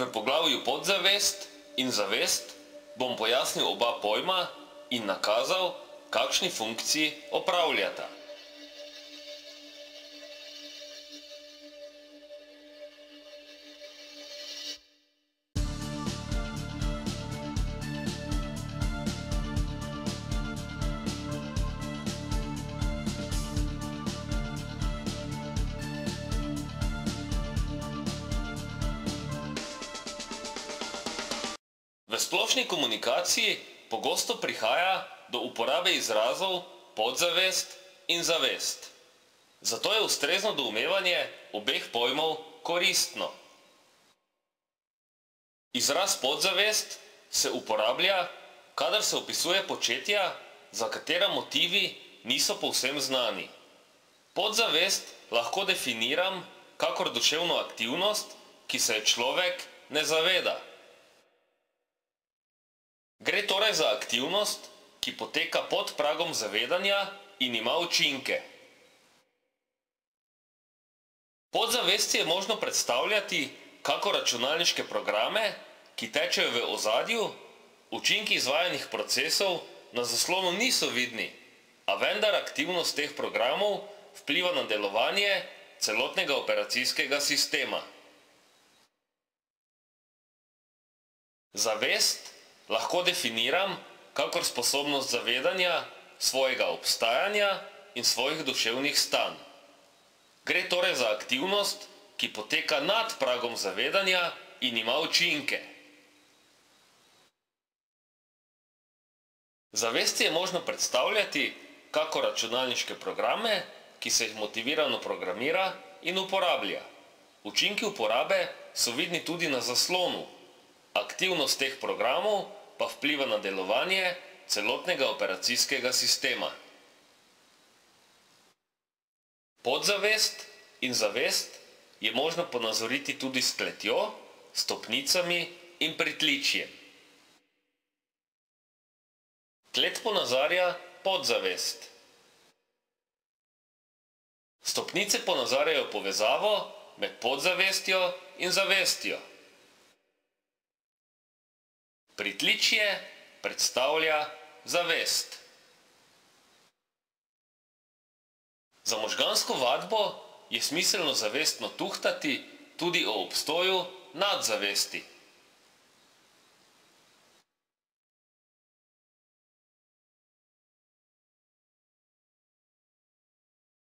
V poglavju podzavest in zavest bom pojasnil oba pojma in nakazal, kakšni funkciji opravljata. V splošni komunikaciji pogosto prihaja do uporabe izrazov podzavest in zavest. Zato je ustrezno doumevanje obeh pojmov koristno. Izraz podzavest se uporablja, kadar se opisuje početja, za katera motivi niso povsem znani. Podzavest lahko definiram kakor duševno aktivnost, ki se je človek ne zaveda. Gre torej za aktivnost, ki poteka pod pragom zavedanja in ima učinke. Podzavesti je možno predstavljati kakor računalniške programe, ki tečejo v ozadju, učinki izvajanih procesov na zaslonu niso vidni, a vendar aktivnost teh programov vpliva na delovanje celotnega operacijskega sistema. Zavest lahko definiram kakor sposobnost zavedanja svojega obstajanja in svojih duševnih stanj. Gre torej za aktivnost, ki poteka nad pragom zavedanja in ima učinke. Zavesti je možno predstavljati kakor računalniške programe, ki se jih motivirano programira in uporablja. Učinki uporabe so vidni tudi na zaslonu. Aktivnost teh programov pa vpliva na delovanje celotnega operacijskega sistema. Podzavest in zavest je možno ponazoriti tudi s kletjo, stopnicami in pritličjem. Klet ponazarja podzavest. Stopnice ponazarjajo povezavo med podzavestjo in zavestjo. Pritličje predstavlja zavest. Za možgansko vadbo je smiselno zavestno tuhtati tudi o obstoju nadzavesti.